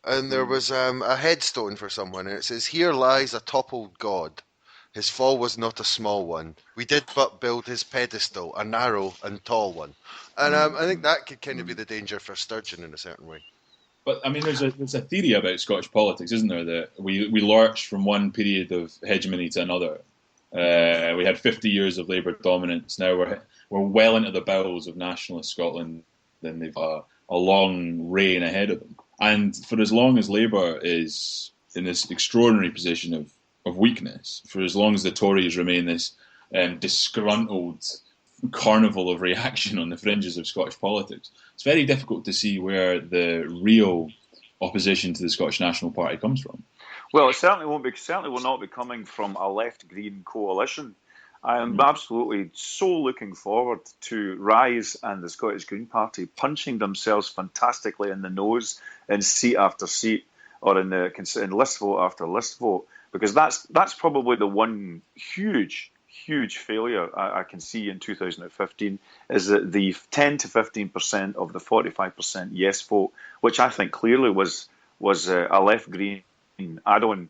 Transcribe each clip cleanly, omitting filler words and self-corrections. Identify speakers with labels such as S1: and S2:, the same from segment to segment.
S1: and there was a headstone for someone, and it says, "Here lies a toppled god. His fall was not a small one. We did but build his pedestal, a narrow and tall one." And I think that could kind of be the danger for Sturgeon in a certain way.
S2: But I mean, there's a theory about Scottish politics, isn't there, that we lurched from one period of hegemony to another. We had 50 years of Labour dominance. Now we're well into the bowels of nationalist Scotland, and they've a long reign ahead of them. And for as long as Labour is in this extraordinary position of weakness, for as long as the Tories remain this disgruntled carnival of reaction on the fringes of Scottish politics, it's very difficult to see where the real opposition to the Scottish National Party comes from.
S3: Well, it certainly will not be coming from a left-green coalition. I am absolutely so looking forward to Rise and the Scottish Green Party punching themselves fantastically in the nose in seat after seat, or in list vote after list vote, because that's probably the one huge failure I can see in 2015, is that the 10 to 15% of the 45% yes vote, which I think clearly was a left-green add-on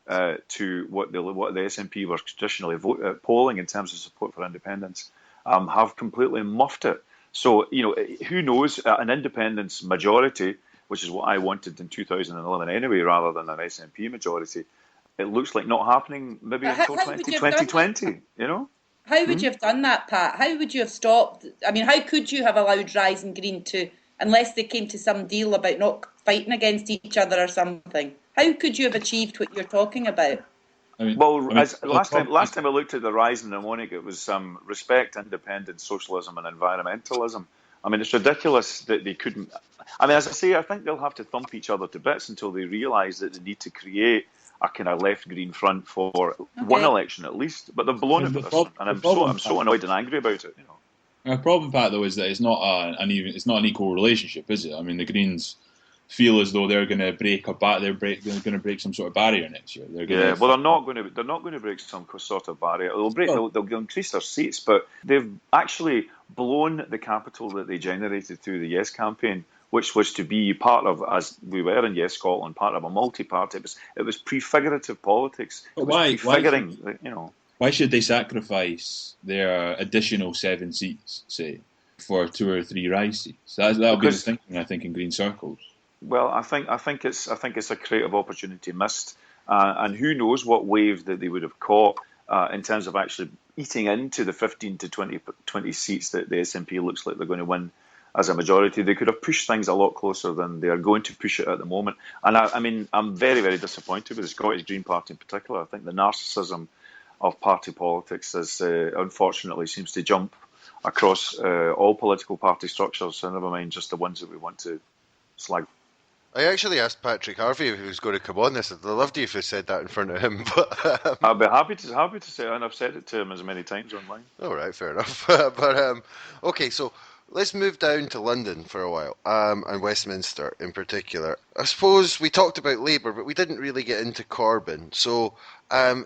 S3: to what the SNP were traditionally polling in terms of support for independence, have completely muffed it. So, who knows, an independence majority, which is what I wanted in 2011 anyway, rather than an SNP majority, it looks like not happening maybe until 2020,
S4: How would you have done that, Pat? How would you have stopped? I mean, how could you have allowed Rise and Green to, unless they came to some deal about not fighting against each other or something? How could you have achieved what you're talking about?
S3: Last time I looked at the Rise mnemonic, it was respect, independence, socialism, and environmentalism. I mean, it's ridiculous that they couldn't. I mean, as I say, I think they'll have to thump each other to bits until they realise that they need to create a kind of left-green front for one election at least. But they've blown it for this, and I'm so annoyed and angry about it.
S2: The problem, Pat, though, is that it's not an equal relationship, is it? I mean, the Greens feel as though they're going to break they're going to break some sort of barrier next year.
S3: They're not going to break some sort of barrier. They'll increase their seats, but they've actually blown the capital that they generated through the Yes campaign, which was to be part of, as we were in Yes Scotland, part of a multi-party. It was prefigurative politics.
S2: But why should they sacrifice their additional 7 seats, say, for 2 or 3 Rise seats? That'll be the thinking, I think, in Green circles.
S3: Well, I think it's a creative opportunity missed, and who knows what wave that they would have caught in terms of actually eating into the 15 to 20 seats that the SNP looks like they're going to win as a majority. They could have pushed things a lot closer than they are going to push it at the moment. And I mean, I'm very, very disappointed with the Scottish Green Party in particular. I think the narcissism of party politics unfortunately seems to jump across all political party structures, so never mind just the ones that we want to slag.
S1: I actually asked Patrick Harvey who's going to come on this. I'd love you if you said that in front of him. But
S3: I'd be happy to say it, and I've said it to him as many times online.
S1: All right, fair enough. Okay, so let's move down to London for a while, and Westminster in particular. I suppose we talked about Labour, but we didn't really get into Corbyn. So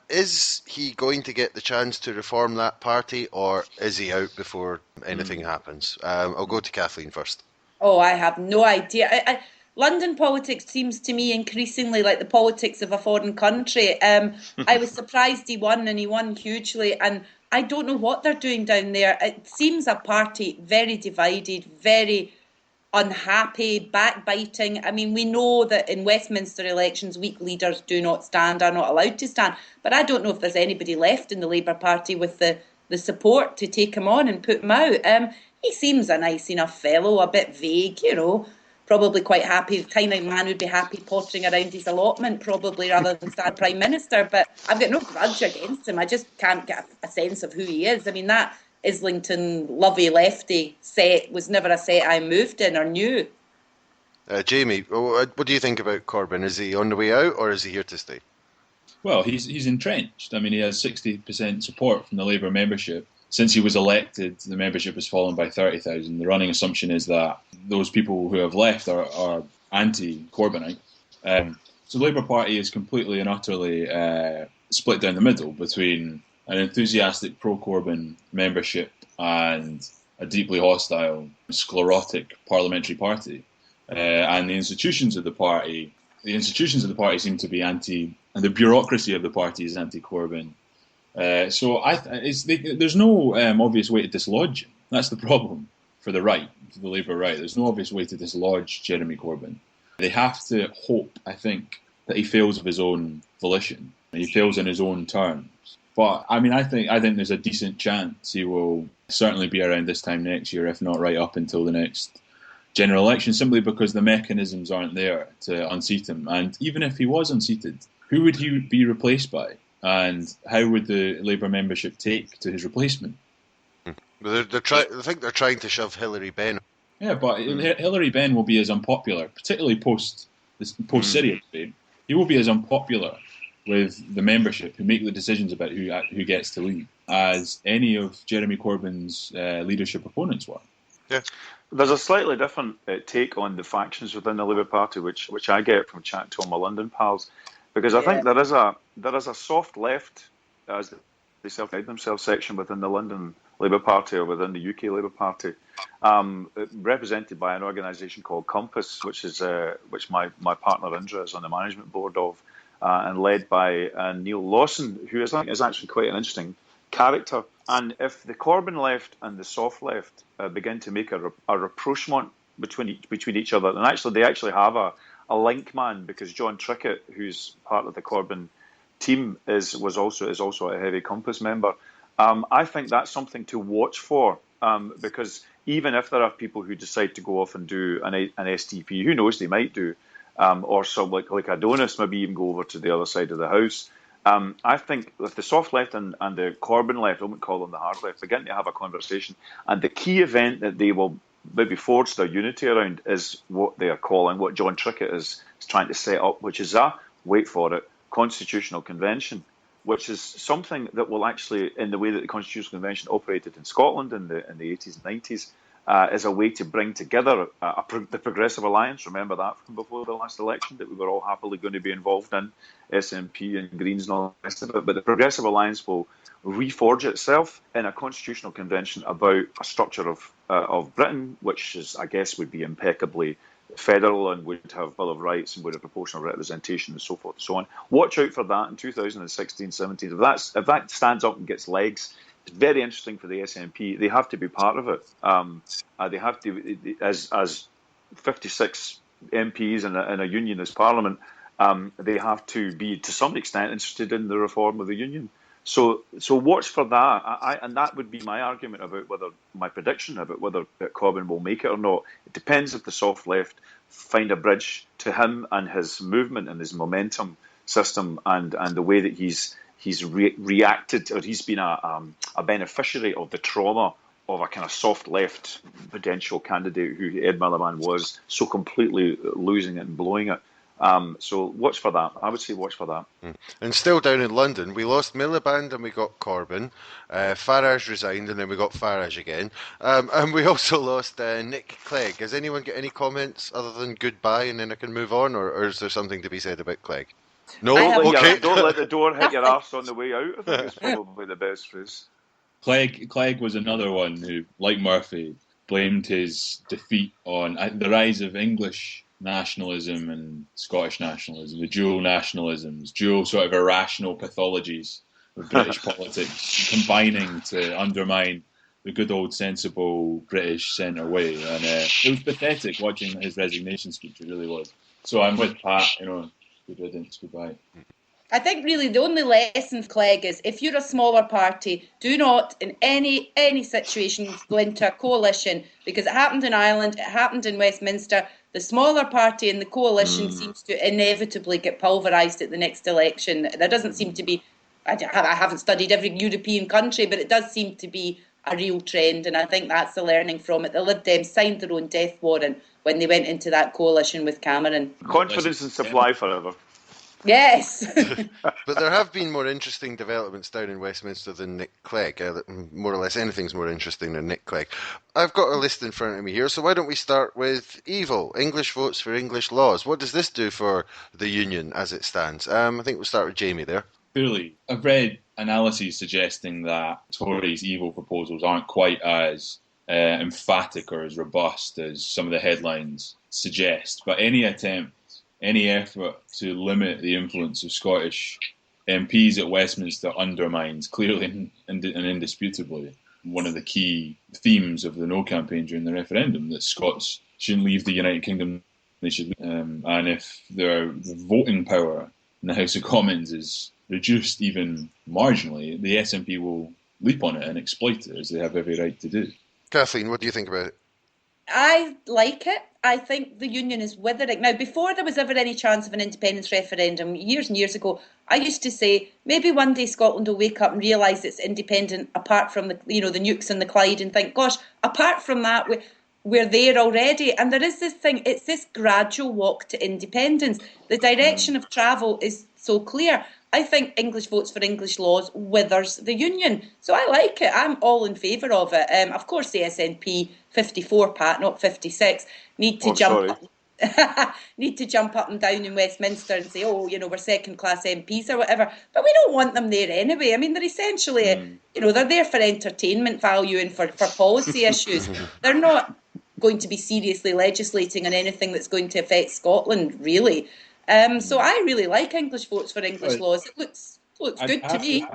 S1: is he going to get the chance to reform that party, or is he out before anything happens? I'll go to Kathleen first.
S4: Oh, I have no idea. London politics seems to me increasingly like the politics of a foreign country. I was surprised he won, and he won hugely. And I don't know what they're doing down there. It seems a party very divided, very unhappy, backbiting. I mean, we know that in Westminster elections, weak leaders do not stand, are not allowed to stand. But I don't know if there's anybody left in the Labour Party with the support to take him on and put him out. He seems a nice enough fellow, a bit vague, probably quite happy. The kind of man who'd be happy pottering around his allotment, probably, rather than stand Prime Minister. But I've got no grudge against him. I just can't get a sense of who he is. I mean, that Islington lovey lefty set was never a set I moved in or knew.
S1: Jamie, what do you think about Corbyn? Is he on the way out, or is he here to stay?
S2: Well, he's entrenched. I mean, he has 60% support from the Labour membership. Since he was elected, the membership has fallen by 30,000. The running assumption is that those people who have left are anti-Corbynite. So the Labour Party is completely and utterly split down the middle between an enthusiastic pro-Corbyn membership and a deeply hostile, sclerotic parliamentary party. And the institutions of the party the institutions of the party seem to be anti, and the bureaucracy of the party is anti-Corbyn. There's no obvious way to dislodge him. That's the problem for the right, for the Labour right. There's no obvious way to dislodge Jeremy Corbyn. They have to hope, I think, that he fails of his own volition, and he fails on his own terms. But I mean, I think there's a decent chance he will certainly be around this time next year, if not right up until the next general election, simply because the mechanisms aren't there to unseat him. And even if he was unseated, who would he be replaced by? And how would the Labour membership take to his replacement?
S1: I think they're trying to shove Hilary Benn.
S2: Yeah, but Hilary Benn will be as unpopular, particularly post-Syria debate. He will be as unpopular with the membership who make the decisions about who gets to lead as any of Jeremy Corbyn's leadership opponents were.
S1: Yeah.
S3: There's a slightly different take on the factions within the Labour Party, which I get from chatting to all my London pals, because I think there is a soft left, as they self-guide themselves, section within the London Labour Party or within the UK Labour Party, represented by an organisation called Compass, which my partner Indra is on the management board of, and led by Neil Lawson, who is actually quite an interesting character. And if the Corbyn left and the soft left begin to make a rapprochement between each other, and they actually have a link man, because John Trickett, who's part of the Corbyn team, is also a heavy Compass member. I think that's something to watch for, because even if there are people who decide to go off and do an STP, who knows, they might do, or some like Adonis, maybe even go over to the other side of the house. I think if the soft left and the Corbyn left, I wouldn't call them the hard left, begin to have a conversation, and the key event that they will maybe forge their unity around is what they are calling, what John Trickett is trying to set up, which is wait for it, constitutional convention, which is something that will actually, in the way that the Constitutional Convention operated in Scotland in the 80s and 90s, is a way to bring together the Progressive Alliance. Remember that from before the last election, that we were all happily going to be involved in, SNP and Greens and all the rest of it. But the Progressive Alliance will reforge itself in a Constitutional Convention about a structure of Britain, which is, I guess, would be impeccably federal and would have Bill of Rights and would have proportional representation and so forth and so on. Watch out for that in 2016-17. If that stands up and gets legs, it's very interesting for the SNP. They have to be part of it. They have to, as 56 MPs in a unionist parliament, they have to be, to some extent, interested in the reform of the union. So watch for that. And that would be my argument about my prediction about whether Corbyn will make it or not. It depends if the soft left find a bridge to him and his movement and his momentum system and the way that he's reacted, or he's been a beneficiary of the trauma of a kind of soft left potential candidate who Ed Miliband was, so completely losing it and blowing it. So watch for that. I would say watch for that.
S1: And still down in London, we lost Miliband and we got Corbyn. Farage resigned and then we got Farage again. And we also lost Nick Clegg. Has anyone got any comments other than goodbye and then I can move on? Or is there something to be said about Clegg? No? Okay.
S3: Don't let the door hit your arse on the way out. I think it's probably the best phrase.
S2: Clegg was another one who, like Murphy, blamed his defeat on the rise of English nationalism and Scottish nationalism, the dual nationalisms, dual sort of irrational pathologies of British politics, combining to undermine the good old sensible British centre way. And it was pathetic watching his resignation speech, it really was. So I'm with Pat, good riddance, goodbye.
S4: I think really the only lesson for Clegg is if you're a smaller party, do not in any situation go into a coalition, because it happened in Ireland, it happened in Westminster. The smaller party in the coalition seems to inevitably get pulverised at the next election. There doesn't seem to be, I haven't studied every European country, but it does seem to be a real trend, and I think that's the learning from it. The Lib Dems signed their own death warrant when they went into that coalition with Cameron.
S3: Confidence and supply forever.
S4: Yes.
S1: But there have been more interesting developments down in Westminster than Nick Clegg. More or less anything's more interesting than Nick Clegg. I've got a list in front of me here, so why don't we start with EVIL, English Votes for English Laws. What does this do for the union as it stands? I think we'll start with Jamie there.
S2: Clearly, I've read analyses suggesting that Tories' EVIL proposals aren't quite as emphatic or as robust as some of the headlines suggest, but any attempt any effort to limit the influence of Scottish MPs at Westminster undermines, clearly and indisputably, one of the key themes of the No campaign during the referendum, that Scots shouldn't leave the United Kingdom, they should leave. And if the voting power in the House of Commons is reduced even marginally, the SNP will leap on it and exploit it, as they have every right to do.
S1: Kathleen, what do you think about it?
S4: I like it. I think the union is withering. Now, before there was ever any chance of an independence referendum, years and years ago, I used to say, maybe one day Scotland will wake up and realise it's independent apart from the Nukes and the Clyde, and think, gosh, apart from that, we're there already. And there is this thing, it's this gradual walk to independence. The direction of travel is so clear. I think English votes for English laws withers the union. So I like it. I'm all in favour of it. Of course, the SNP, 54, Pat, not 56, need to jump up and down in Westminster and say, we're second-class MPs or whatever. But we don't want them there anyway. I mean, they're essentially, they're there for entertainment value and for policy issues. They're not going to be seriously legislating on anything that's going to affect Scotland, really. So I really like English votes for English laws. It looks good to me.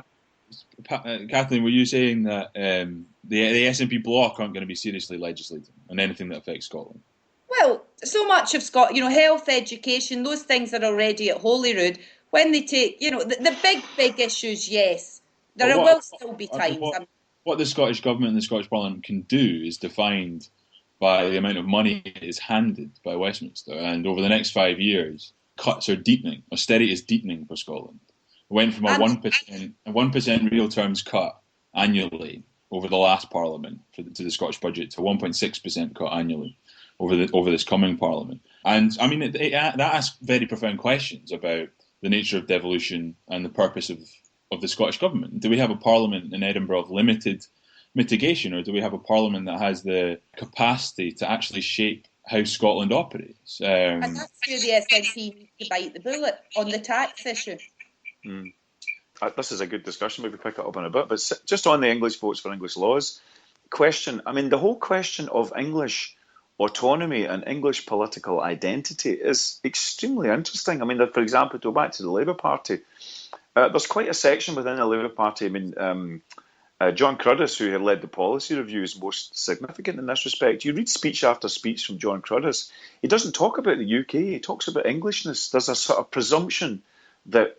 S2: Kathleen, were you saying that the SNP bloc aren't going to be seriously legislating on anything that affects Scotland?
S4: Well, so much of health, education, those things are already at Holyrood. When they take, the big issues, yes, there will still be times.
S2: What the Scottish Government and the Scottish Parliament can do is defined by the amount of money it is handed by Westminster. And over the next 5 years, cuts are deepening. Austerity is deepening for Scotland. It went from a 1% real terms cut annually over the last Parliament to the Scottish budget to 1.6% cut annually over this coming Parliament. And I mean, that asks very profound questions about the nature of devolution and the purpose of the Scottish Government. Do we have a Parliament in Edinburgh of limited mitigation, or do we have a Parliament that has the capacity to actually shape how Scotland operates?
S4: And that's where the SNP needs to bite the bullet on the tax issue.
S3: This is a good discussion. Maybe pick it up in a bit. But just on the English votes for English laws question, I mean, the whole question of English autonomy and English political identity is extremely interesting. I mean, for example, to go back to the Labour Party, there's quite a section within the Labour Party. I mean, John Cruddas, who had led the policy review, is most significant in this respect. You read speech after speech from John Cruddas. He doesn't talk about the UK. He talks about Englishness. There's a sort of presumption that,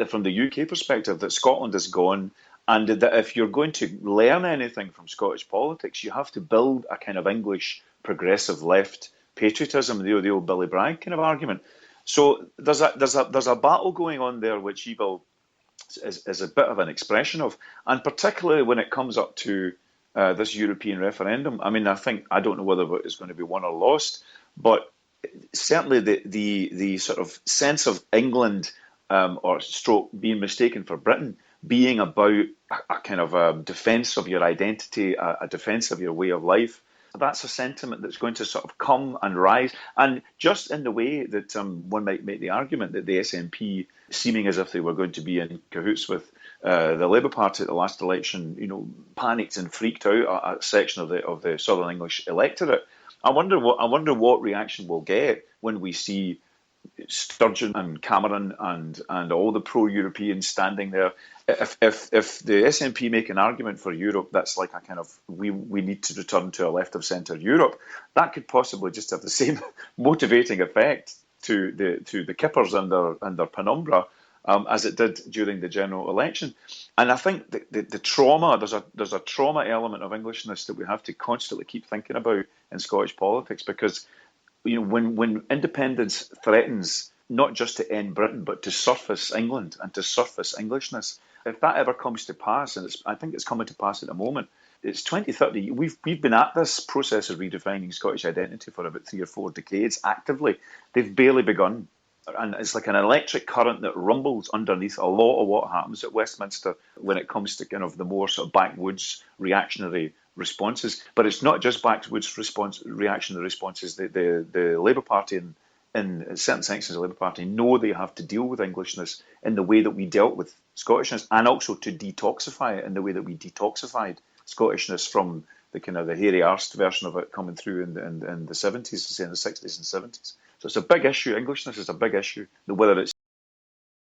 S3: from the UK perspective, that Scotland is gone, and that if you're going to learn anything from Scottish politics, you have to build a kind of English progressive left patriotism, the old Billy Bragg kind of argument. So there's a battle going on there, which Ebel is a bit of an expression of, and particularly when it comes up to this European referendum. I mean, I don't know whether it's going to be won or lost, but certainly the sort of sense of England or stroke being mistaken for Britain being about a kind of a defence of your identity, a defence of your way of life. That's a sentiment that's going to sort of come and rise. And just in the way that one might make the argument that the SNP, seeming as if they were going to be in cahoots with the Labour Party at the last election, panicked and freaked out a section of the Southern English electorate. I wonder what reaction we'll get when we see Sturgeon and Cameron and all the pro-Europeans standing there. If the SNP make an argument for Europe, that's like a kind of we need to return to a left of centre Europe, that could possibly just have the same motivating effect to the Kippers and their penumbra as it did during the general election. And I think the trauma, there's a trauma element of Englishness that we have to constantly keep thinking about in Scottish politics, because when independence threatens not just to end Britain, but to surface England and to surface Englishness, if that ever comes to pass, and I think it's coming to pass at the moment, it's 2030. We've been at this process of redefining Scottish identity for about 3 or 4 decades actively. They've barely begun. And it's like an electric current that rumbles underneath a lot of what happens at Westminster when it comes to kind of the more sort of backwoods reactionary responses. But it's not just backwoods reactionary responses. The Labour Party in certain sections of the Labour Party know they have to deal with Englishness in the way that we dealt with Scottishness, and also to detoxify it in the way that we detoxified Scottishness from the kind of the hairy arsed version of it coming through in the 70s, say in the 60s and 70s. So it's a big issue. Englishness is a big issue. Whether it's